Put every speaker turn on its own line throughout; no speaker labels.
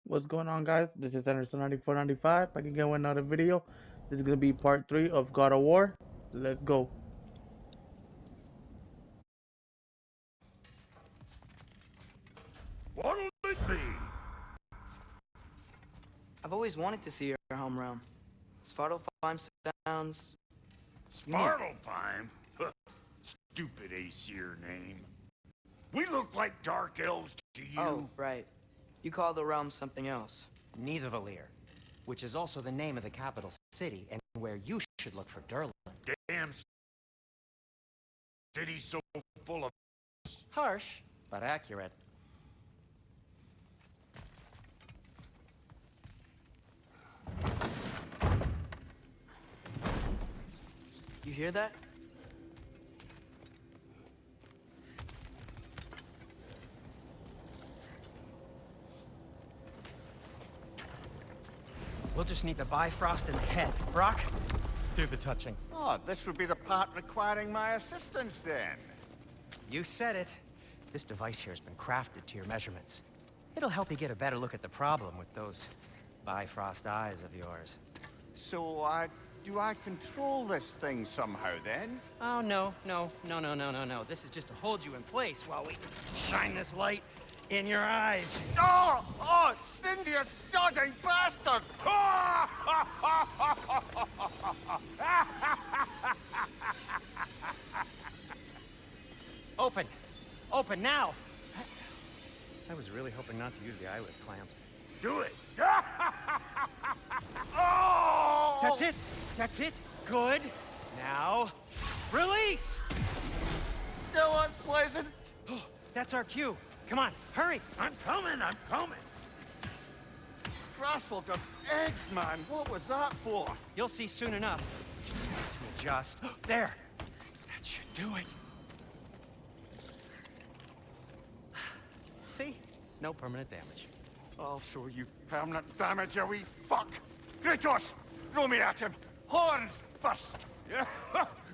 What's going on, guys? This is Anderson 9495. Back again with another video. This is gonna be part 3 of God of War. Let's go.
What'll it be?
I've always wanted to see your home realm. Svartalfheim sounds...
Svartalfheim? Stupid Aesir name. We look like dark elves to you.
Oh, right. You call the realm something else.
Nidavellir, which is also the name of the capital city and where you should look for Durlin.
Damn city so full of...
Harsh, but accurate.
You hear that?
We'll just need the Bifrost in the head. Brock, do the touching.
Oh, this would be the part requiring my assistance then.
You said it. This device here has been crafted to your measurements. It'll help you get a better look at the problem with those Bifrost eyes of yours.
So, do I control this thing somehow then?
Oh, no. This is just to hold you in place while we shine this light in your eyes.
Oh! Oh, Cindy, you sodding bastard!
Open! Open now! I was really hoping not to use the eyelid clamps.
Do it.
Oh!
That's it! That's it! Good! Now, release!
Still unpleasant.
Oh, that's our cue. Come on, hurry!
I'm coming.
Frostfolk of eggs, man. What was that for?
You'll see soon enough. Just there. That should do it. See? No permanent damage.
I'll show you permanent damage, you wee fuck. Kratos, throw me at him. Horns first.
Yeah.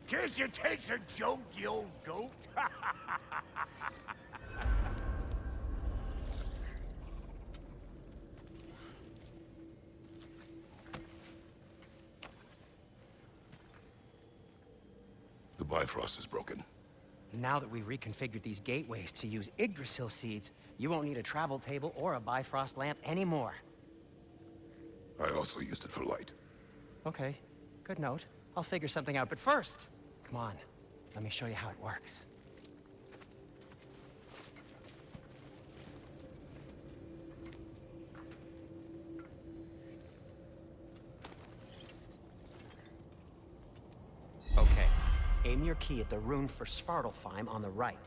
Guess you takes a joke, you old goat.
The Bifrost is broken.
Now that we've reconfigured these gateways to use Yggdrasil seeds, you won't need a travel table or a Bifrost lamp anymore.
I also used it for light.
Okay, good note. I'll figure something out, but first, come on, let me show you how it works. Okay, aim your key at the rune for Svartalfheim on the right,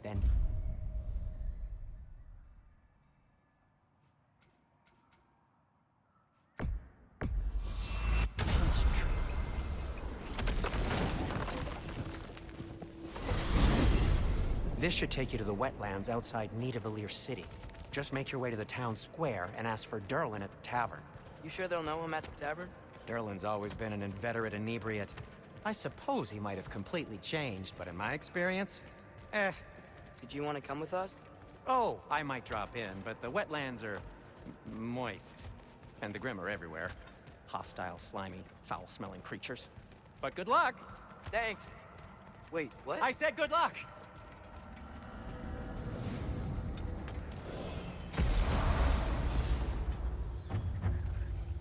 then... concentrate. This should take you to the wetlands outside Nidavellir City. Just make your way to the town square and ask for Durlin at the tavern.
You sure they'll know him at the tavern?
Durlin's always been an inveterate inebriate. I suppose he might have completely changed, but in my experience,
Did you want to come with us?
Oh, I might drop in, but the wetlands are moist. And the Grim are everywhere. Hostile, slimy, foul-smelling creatures. But good luck!
Thanks. Wait, what?
I said good luck!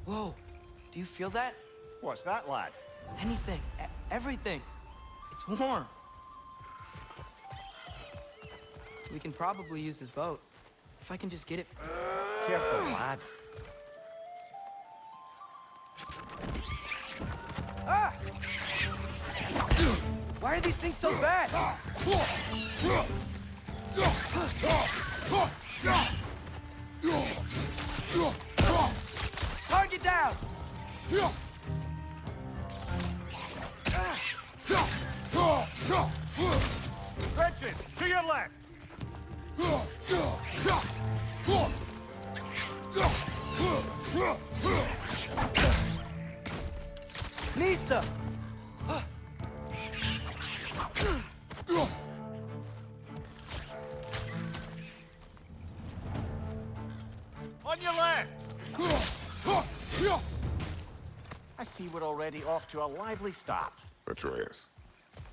Whoa. Do you feel that?
What's that, lad?
Anything. Everything. It's warm. We can probably use this boat. If I can just get it...
Careful, lad.
Ah! Why are these things so bad? Target down!
Wretches, to your left.
Nista!
On your left! I see we're already off to a lively start.
Atreus,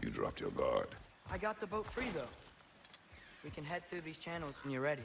you dropped your guard.
I got the boat free, though. We can head through these channels when you're ready.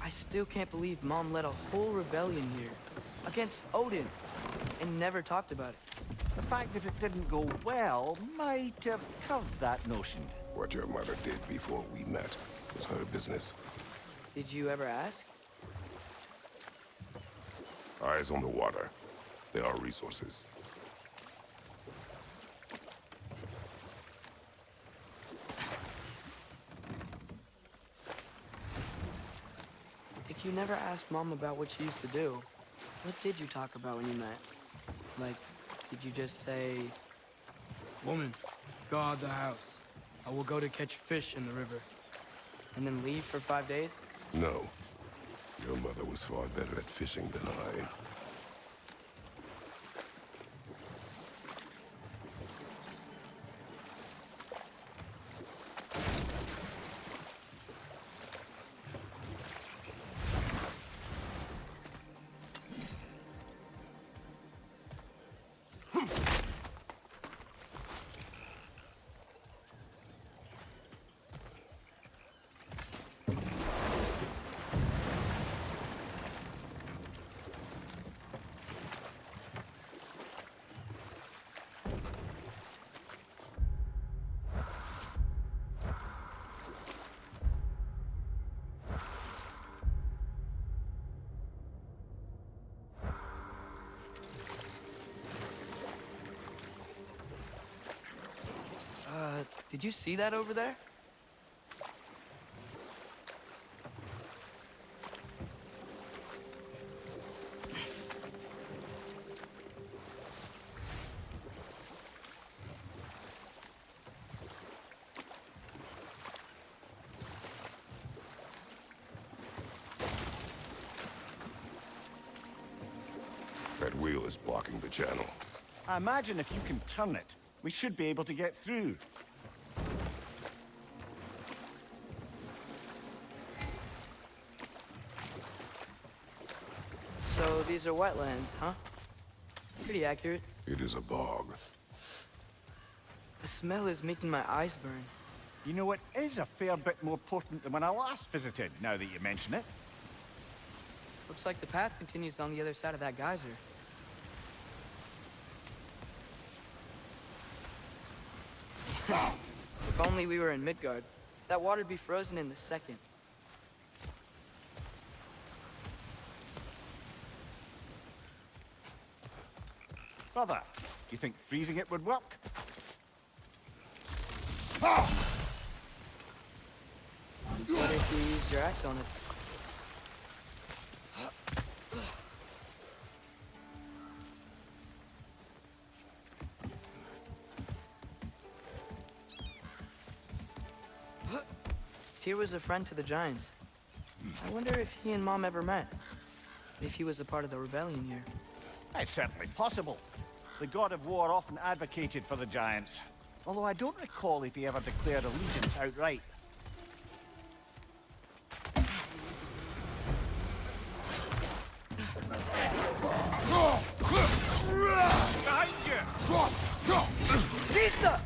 I still can't believe Mom led a whole rebellion here against Odin and never talked about it.
The fact that it didn't go well might have curved that notion.
What your mother did before we met was her business.
Did you ever ask?
Eyes on the water. There are resources.
If you never asked Mom about what she used to do, what did you talk about when you met? Like, did you just say, "Woman, guard the house. I will go to catch fish in the river," and then leave for 5 days?
No. Your mother was far better at fishing than I.
Did you see that over there?
That wheel is blocking the channel.
I imagine if you can turn it, we should be able to get through.
So these are wetlands, huh? Pretty accurate.
It is a bog.
The smell is making my eyes burn.
You know, it is a fair bit more potent than when I last visited, now that you mention it.
Looks like the path continues on the other side of that geyser. If only we were in Midgard. That water'd be frozen in the second.
Brother, do you think freezing it would work?
What if you used your axe on it? Tyr was a friend to the Giants. I wonder if he and Mom ever met. If he was a part of the rebellion here.
It's certainly possible. The god of war often advocated for the Giants. Although I don't recall if he ever declared allegiance outright. Behind you!
Pizza!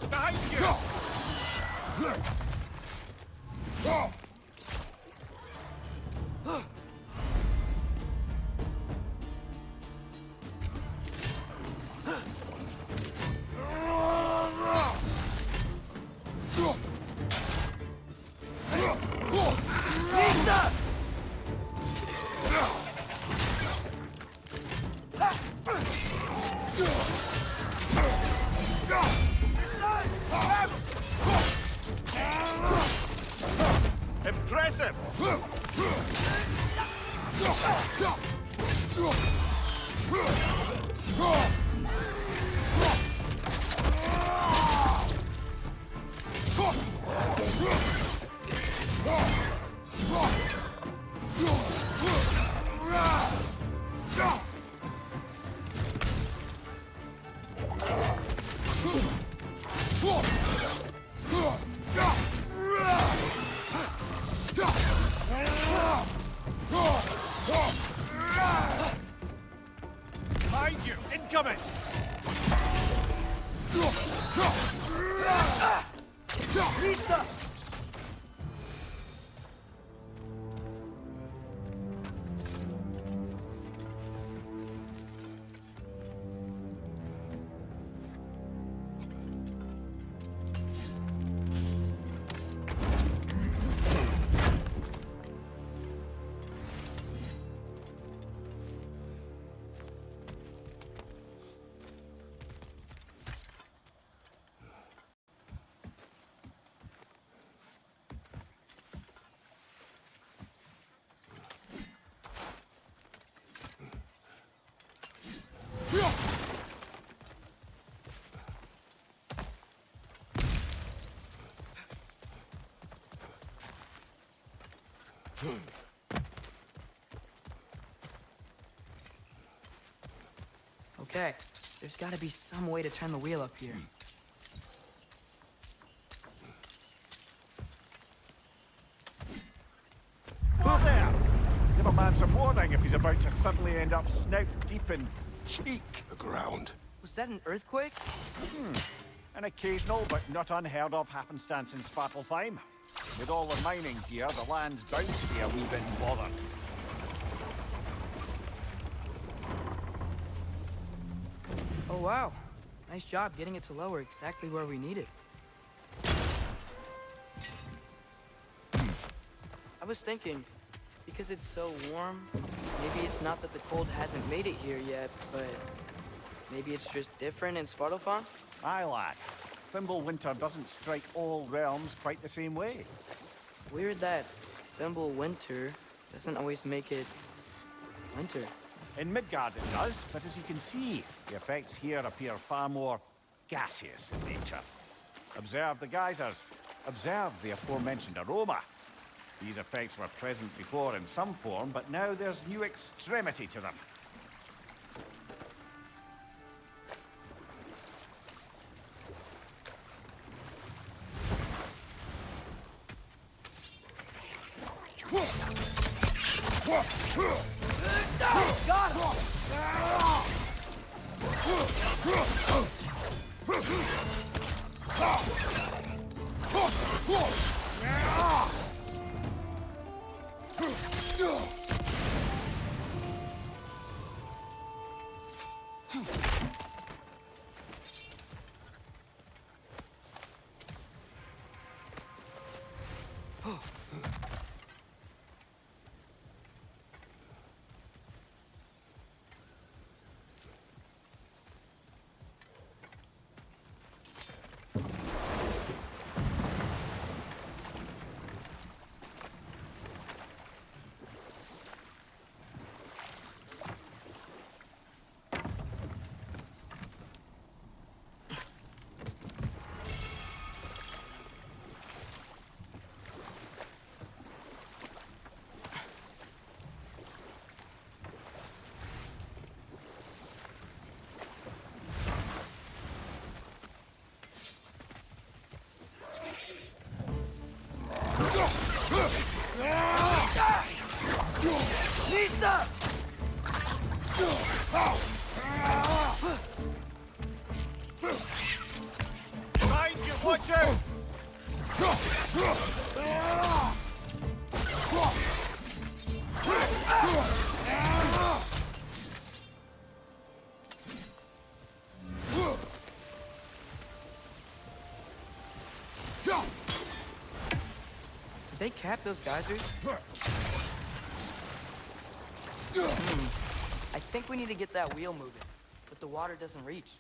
Behind you! Impressive! Behind you! Incoming!
Lista! Okay, there's gotta be some way to turn the wheel up here.
Who there? Give a man some warning if he's about to suddenly end up snout deep in cheek.
The ground.
Was that an earthquake?
An occasional but not unheard of happenstance in Svartalfheim. With all the mining here, the land's bound to be a wee bit bothered.
Oh wow, nice job getting it to lower exactly where we need it. I was thinking, because it's so warm, maybe it's not that the cold hasn't made it here yet, but maybe it's just different in Svartalfheim?
Aye, lad. Thimble winter doesn't strike all realms quite the same way.
Weird that Thimble winter doesn't always make it winter.
In Midgard it does, but as you can see, the effects here appear far more gaseous in nature. Observe the geysers. Observe the aforementioned aroma. These effects were present before in some form, but now there's new extremity to them.
Lisa!
Behind you, watch out!
Did they cap those geysers? I think we need to get that wheel moving. but the water doesn't reach.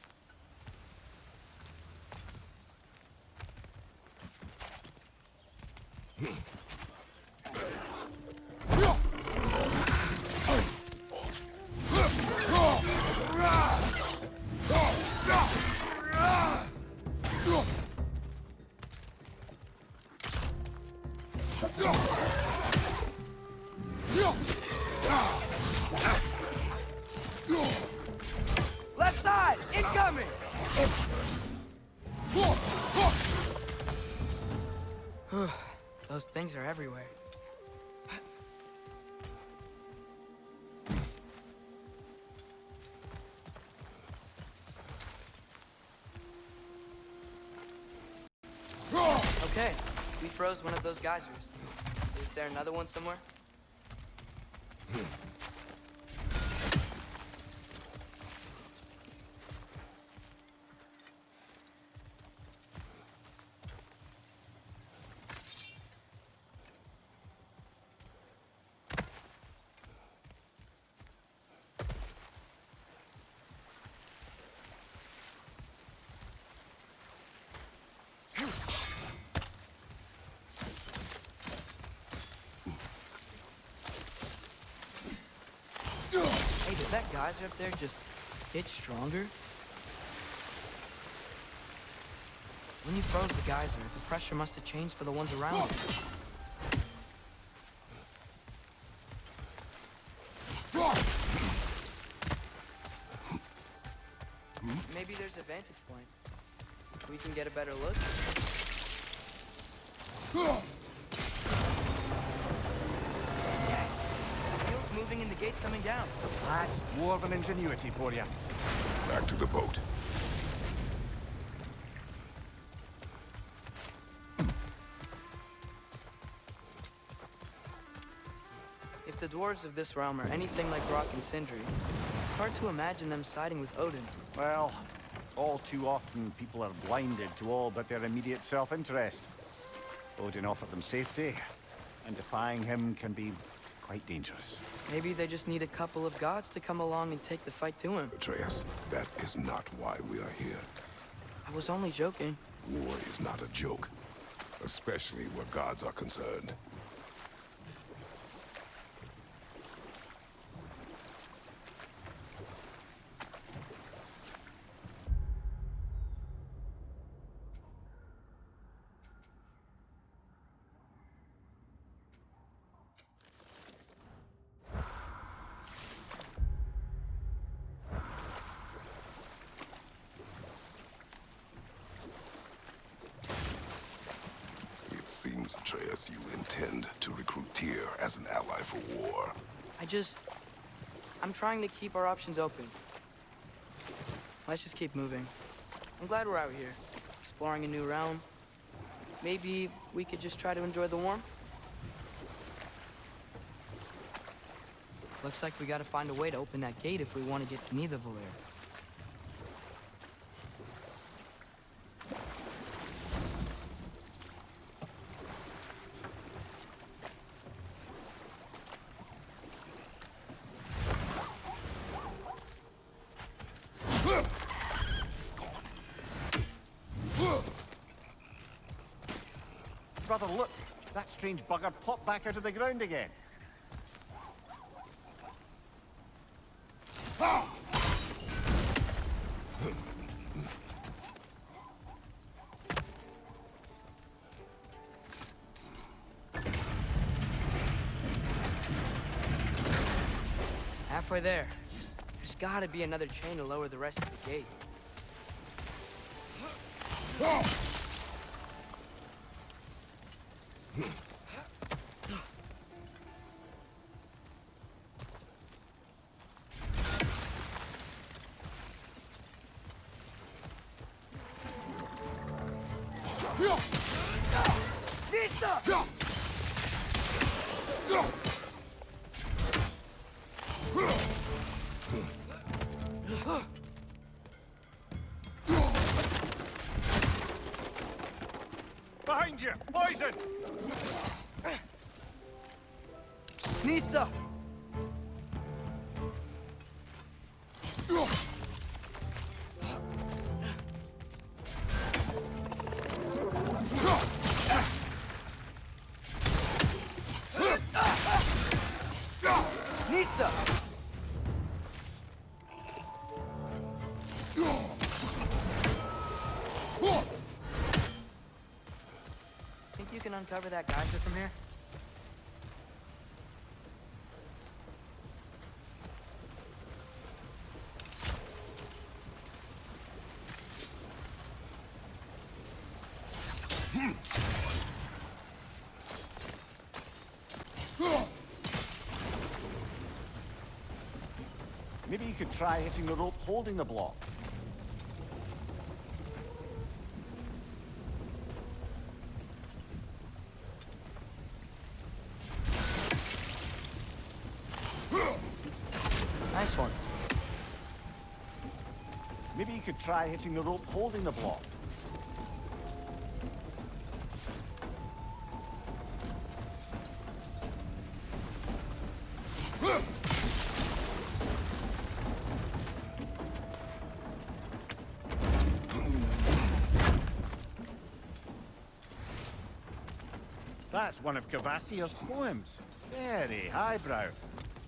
Left side! Incoming! Those things are everywhere. Okay, we froze one of those geysers. Is there another one somewhere? Hey, did that geyser up there just get stronger? When you froze the geyser, the pressure must have changed for the ones around it. Maybe there's a vantage point. We can get a better look. Wheels moving and the gate's coming down.
That's dwarven ingenuity for you.
Back to the boat.
If the dwarves of this realm are anything like Rock and Sindri, it's hard to imagine them siding with Odin.
Well, all too often people are blinded to all but their immediate self-interest. Odin offered them safety, and defying him can be quite dangerous.
Maybe they just need a couple of gods to come along and take the fight to him.
Atreus, that is not why we are here.
I was only joking.
War is not a joke, especially where gods are concerned. It seems, Atreus, you intend to recruit Tyr as an ally for war.
I'm trying to keep our options open. Let's just keep moving. I'm glad we're out here, exploring a new realm. Maybe we could just try to enjoy the warmth? Looks like we gotta find a way to open that gate if we want to get to Nidavellir.
Brother, look! That strange bugger popped back out of the ground again.
Halfway there. There's gotta be another chain to lower the rest of the gate.
Behind you! Poison!
Nista! uncover that geyser from here?
Maybe you could try hitting the rope holding the block.
Nice one.
Maybe you could try hitting the rope holding the block. That's one of Cavassier's poems. Very highbrow.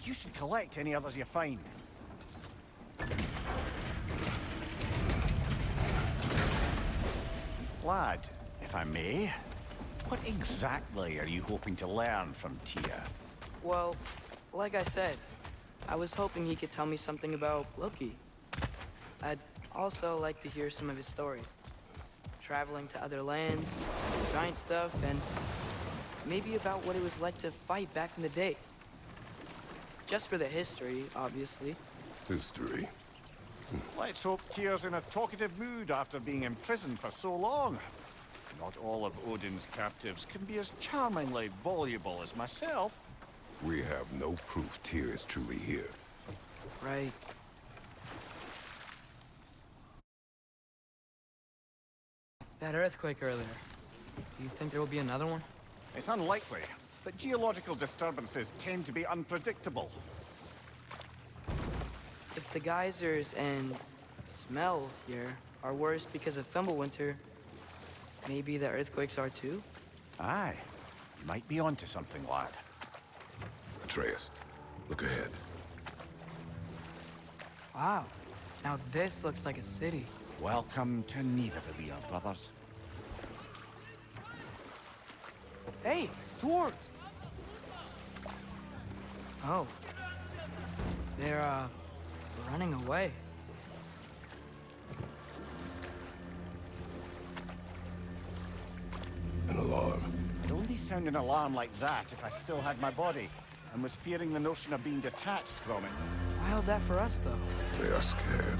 You should collect any others you find. Lad, if I may, what exactly are you hoping to learn from Tia?
Well, like I said, I was hoping he could tell me something about Loki. I'd also like to hear some of his stories. Traveling to other lands, giant stuff, and maybe about what it was like to fight back in the day. Just for the history, obviously.
History.
Let's hope Tyr's in a talkative mood after being imprisoned for so long. Not all of Odin's captives can be as charmingly voluble as myself.
We have no proof Tyr is truly here.
Right. That earthquake earlier. Do you think there will be another one?
It's unlikely, but geological disturbances tend to be unpredictable.
If the geysers and smell here are worse because of Fimbulwinter, maybe the earthquakes are too?
Aye, you might be onto something, lad.
Atreus, look ahead.
Wow. Now this looks like a city.
Welcome to Nidavellir, brothers.
Hey, dwarves! Oh. They're, running away.
An alarm.
I'd only sound an alarm like that if I still had my body, and was fearing the notion of being detached from it.
Why held that for us, though?
They are scared.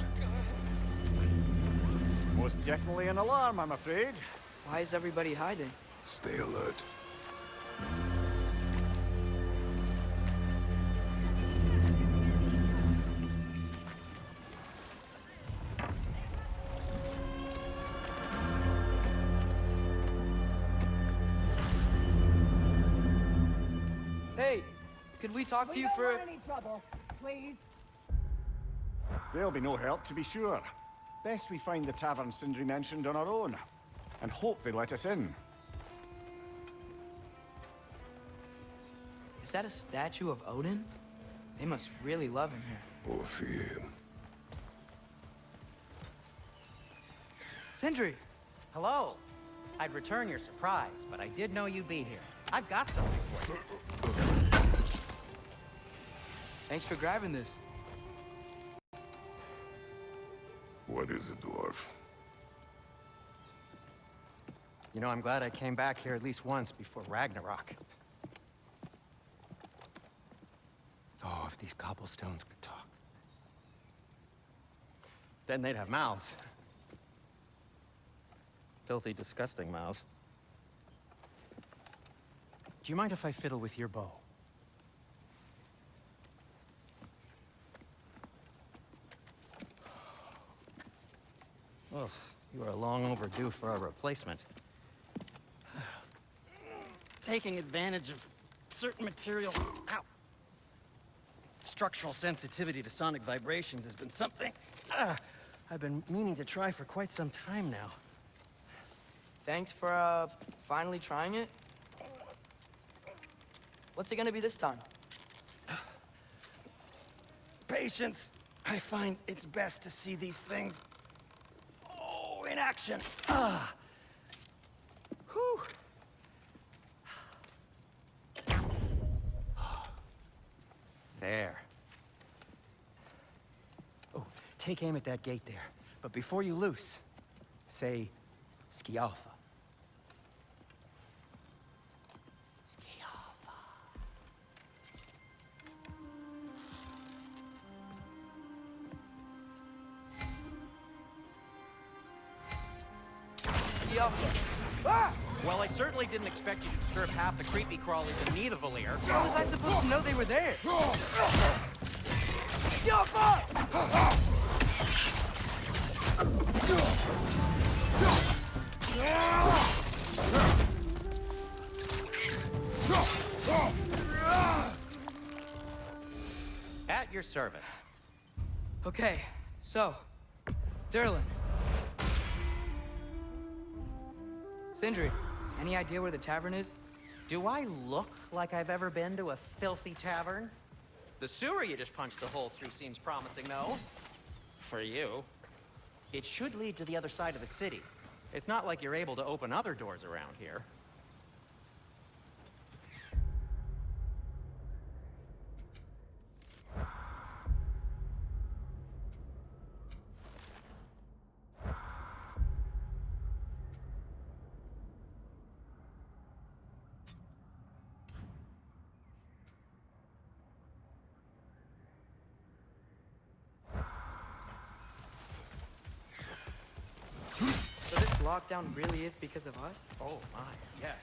Most definitely an alarm, I'm afraid.
Why is everybody hiding?
Stay alert.
Hey, could we talk to you for...
any trouble, please.
There'll be no help, to be sure. Best we find the tavern Sindri mentioned on our own, and hope they let us in.
Is that a statue of Odin? They must really love him here.
Or fear him.
Sindri!
Hello. I'd return your surprise, but I did know you'd be here. I've got something for you.
Thanks for grabbing this.
What is it, dwarf?
You know, I'm glad I came back here at least once before Ragnarok. Oh, if these cobblestones could talk. Then they'd have mouths. Filthy, disgusting mouths. Do you mind if I fiddle with your bow? Oh, you are long overdue for a replacement. Taking advantage of certain material. Ow. Structural sensitivity to sonic vibrations has been something I've been meaning to try for quite some time now.
Thanks for, finally trying it. What's it gonna be this time?
Patience. I find it's best to see these things, in action. Whew.
take aim at that gate there. But before you loose, say, Scialfa. Scialfa.
Scialfa. Ah!
Well, I certainly didn't expect you to disturb half the creepy crawlies in need of a lair.
How was I supposed to know they were there? Scialfa!
At your service.
Okay, so, Derlin. Sindri, any idea where the tavern is?
Do I look like I've ever been to a filthy tavern? The sewer you just punched a hole through seems promising, though. For you. It should lead to the other side of the city. It's not like you're able to open other doors around here.
So this lockdown really is because of us?
Oh my, yes.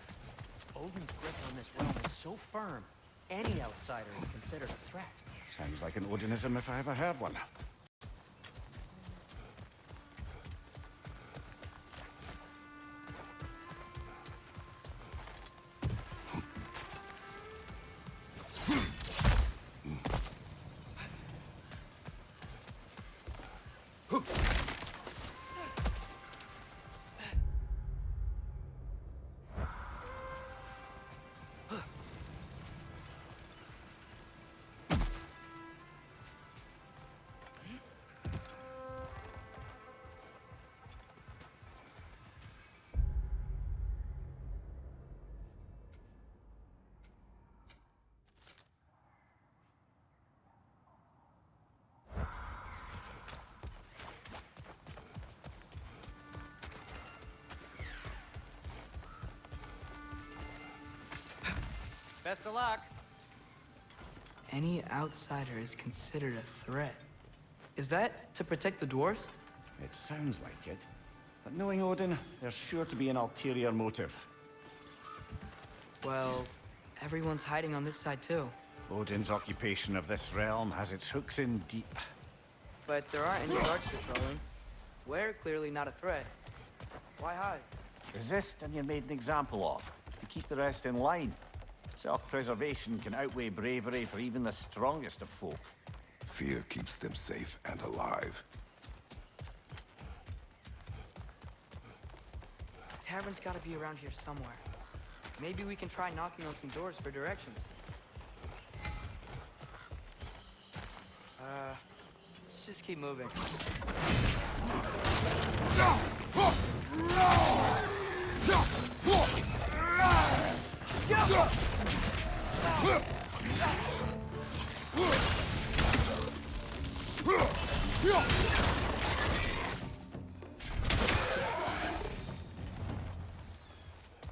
Odin's grip on this realm is so firm, any outsider is considered a threat.
Sounds like an Odinism if I ever heard one.
Best of luck.
Any outsider is considered a threat. Is that to protect the dwarves?
It sounds like it. But knowing Odin, there's sure to be an ulterior motive.
Well, everyone's hiding on this side too.
Odin's occupation of this realm has its hooks in deep.
But there aren't any guards patrolling. We're clearly not a threat. Why hide?
Resist and you're made an example of, to keep the rest in line. Self-preservation can outweigh bravery for even the strongest of folk.
Fear keeps them safe and alive.
Tavern's gotta be around here somewhere. Maybe we can try knocking on some doors for directions. Let's just keep moving.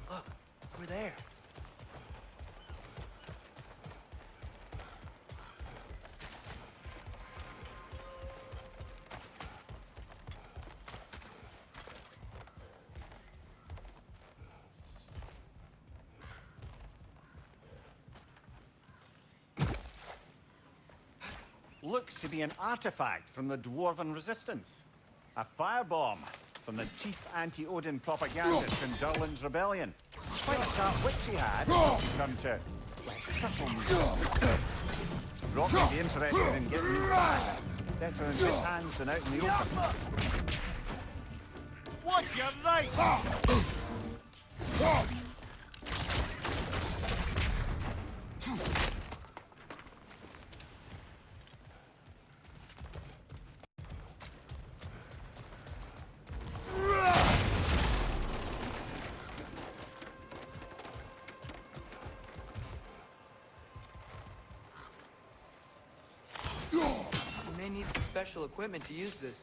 Look, over there.
Looks to be an artifact from the Dwarven Resistance. A firebomb from the chief anti-Odin propagandist in Durlin's rebellion. Quite a sharp wit she had. Come to subtle moves. Rock may be interested in getting you back. Better in his hands than out in the open. Watch your right!
We may need some special equipment to use this.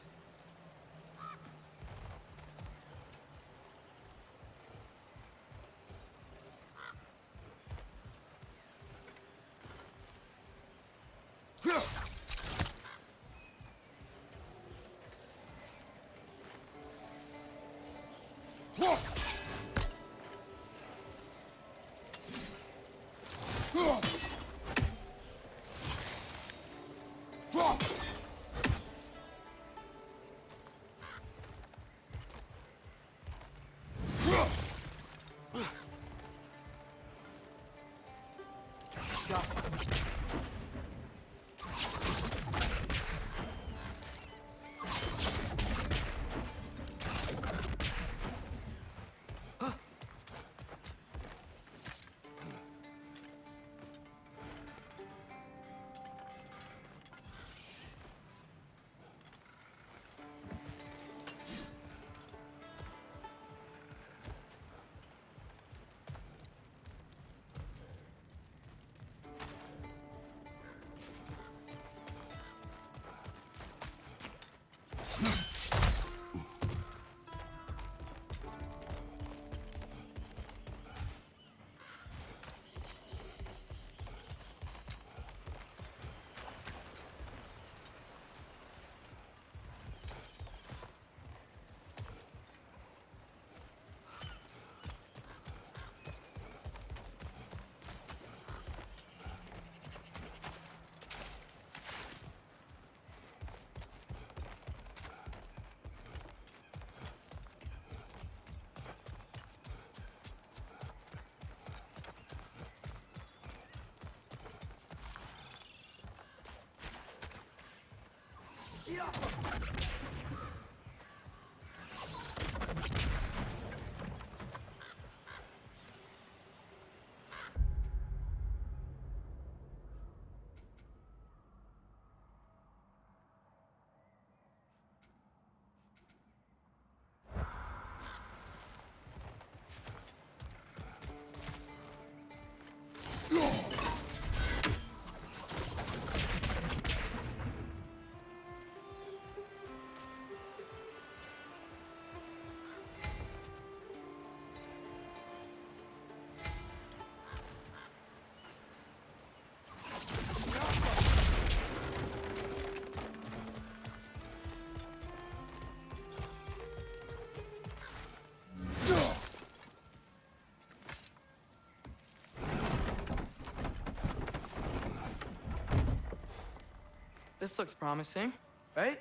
This looks promising, right?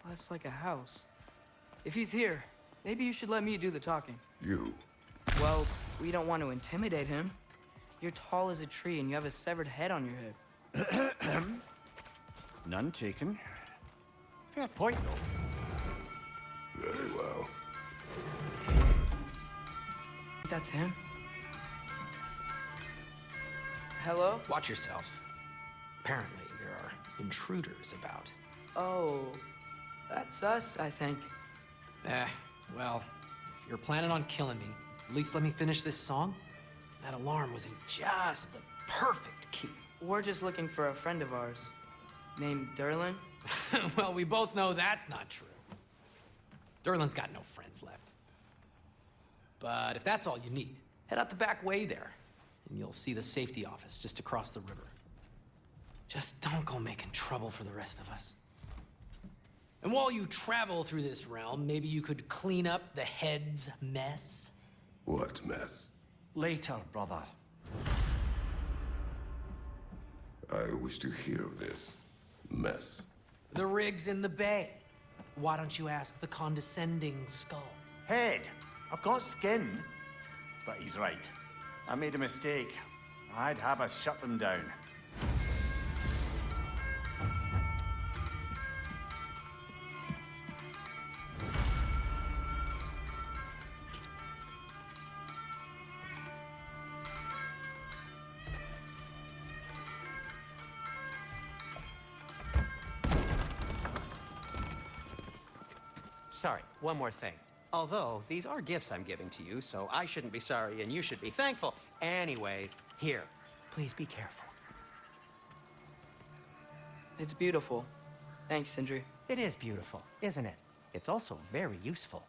Well, that's like a house. If he's here, maybe you should let me do the talking.
You.
Well, we don't want to intimidate him. You're tall as a tree and you have a severed head on your head.
None taken. Fair point, though.
Very well.
That's him. Hello?
Watch yourselves. Apparently, there are intruders about.
Oh, that's us, I think.
Well, if you're planning on killing me, at least let me finish this song. That alarm was in just the perfect key.
We're just looking for a friend of ours named Derlin.
Well, we both know that's not true. Derlin's got no friends left. But if that's all you need, head out the back way there, and you'll see the safety office just across the river. Just don't go making trouble for the rest of us. And while you travel through this realm, maybe you could clean up the head's mess?
What mess?
Later, brother.
I wish to hear of this mess.
The rig's in the bay. Why don't you ask the condescending skull?
Head. I've got skin. But he's right. I made a mistake. I'd have us shut them down.
Sorry, one more thing. Although, these are gifts I'm giving to you, so I shouldn't be sorry and you should be thankful. Anyways, here, please be careful.
It's beautiful. Thanks, Sindri.
It is beautiful, isn't it? It's also very useful.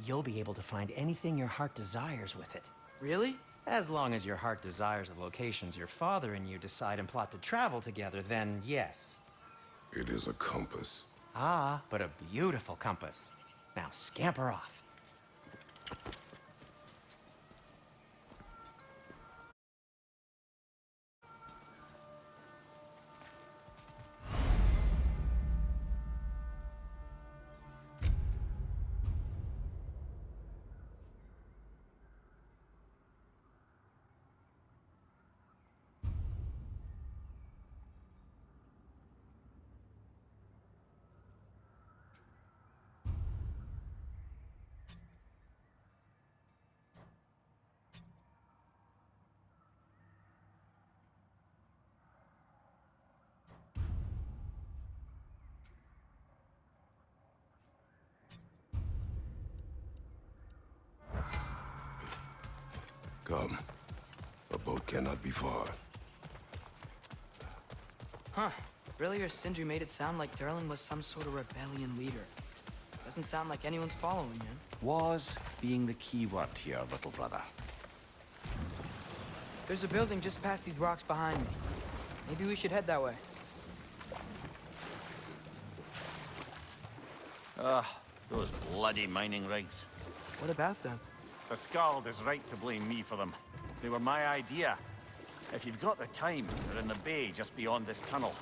You'll be able to find anything your heart desires with it.
Really?
As long as your heart desires the locations your father and you decide and plot to travel together, then yes.
It is a compass.
Ah, but a beautiful compass. Now scamper off.
Come. A boat cannot be far.
Huh. Earlier, Sindri made it sound like Durlin was some sort of rebellion leader. Doesn't sound like anyone's following him.
Was being the key word here, little brother.
There's a building just past these rocks behind me. Maybe we should head that way.
Ah, those bloody mining rigs.
What about them?
The Skald is right to blame me for them. They were my idea. If you've got the time, they're in the bay just beyond this tunnel.